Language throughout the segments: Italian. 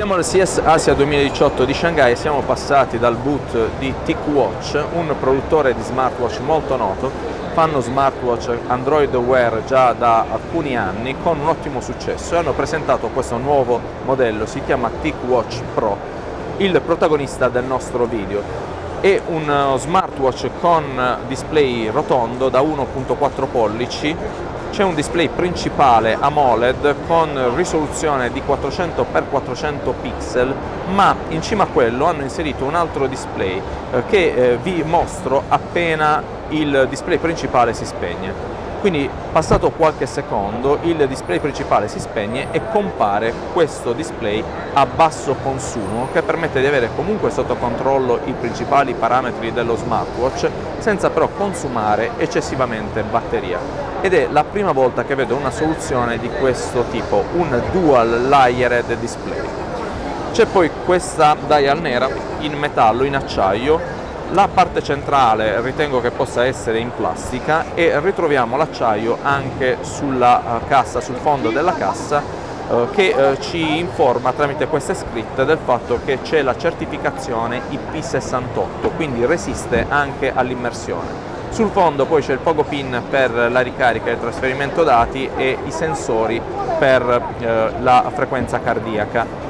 Siamo al CES Asia 2018 di Shanghai e siamo passati dal boot di TicWatch, un produttore di smartwatch molto noto. Fanno smartwatch Android Wear già da alcuni anni con un ottimo successo e hanno presentato questo nuovo modello, si chiama TicWatch Pro, il protagonista del nostro video. È uno smartwatch con display rotondo da 1.4 pollici. C'è un display principale AMOLED con risoluzione di 400x400 pixel, ma in cima a quello hanno inserito un altro display che vi mostro appena il display principale si spegne. Quindi passato qualche secondo il display principale si spegne e compare questo display a basso consumo che permette di avere comunque sotto controllo i principali parametri dello smartwatch senza però consumare eccessivamente batteria. Ed è la prima volta che vedo una soluzione di questo tipo, un dual layered display. C'è poi questa dial nera in metallo, in acciaio. La parte centrale ritengo che possa essere in plastica e ritroviamo l'acciaio anche sulla cassa, sul fondo della cassa, che ci informa tramite queste scritte del fatto che c'è la certificazione IP68, quindi resiste anche all'immersione. Sul fondo poi c'è il pogo pin per la ricarica e il trasferimento dati e i sensori per la frequenza cardiaca.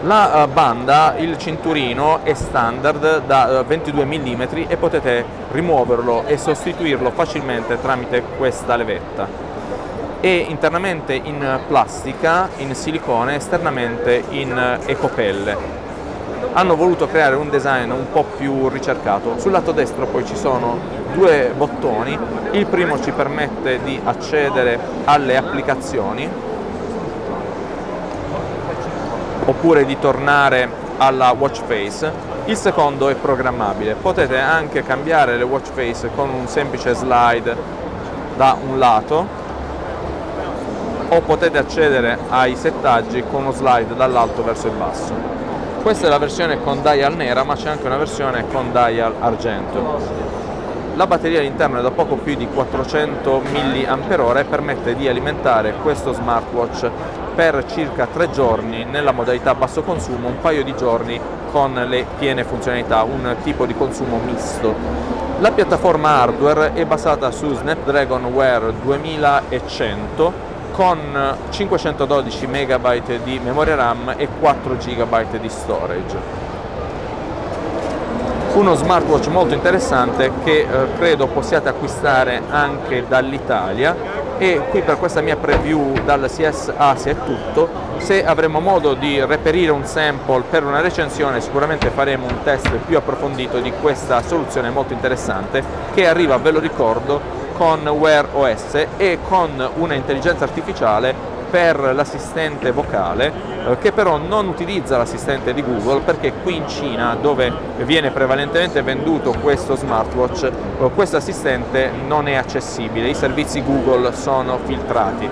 La banda, il cinturino è standard da 22 mm e potete rimuoverlo e sostituirlo facilmente tramite questa levetta. È internamente in plastica, in silicone, esternamente in ecopelle. Hanno voluto creare un design un po' più ricercato. Sul lato destro poi ci sono due bottoni, il primo ci permette di accedere alle applicazioni oppure di tornare alla watch face, il secondo è programmabile, potete anche cambiare le watch face con un semplice slide da un lato o potete accedere ai settaggi con uno slide dall'alto verso il basso. Questa è la versione con dial nera, ma c'è anche una versione con dial argento. La batteria all'interno è da poco più di 400 mAh e permette di alimentare questo smartwatch per circa 3 giorni nella modalità basso consumo, un paio di giorni con le piene funzionalità, un tipo di consumo misto. La piattaforma hardware è basata su Snapdragon Wear 2100 con 512 MB di memoria RAM e 4 GB di storage. Uno smartwatch molto interessante che credo possiate acquistare anche dall'Italia. E qui per questa mia preview dal CES Asia è tutto. Se avremo modo di reperire un sample per una recensione sicuramente faremo un test più approfondito di questa soluzione molto interessante che arriva, ve lo ricordo, con Wear OS e con una intelligenza artificiale per l'assistente vocale, che però non utilizza l'assistente di Google perché qui in Cina, dove viene prevalentemente venduto questo smartwatch, questo assistente non è accessibile, i servizi Google sono filtrati.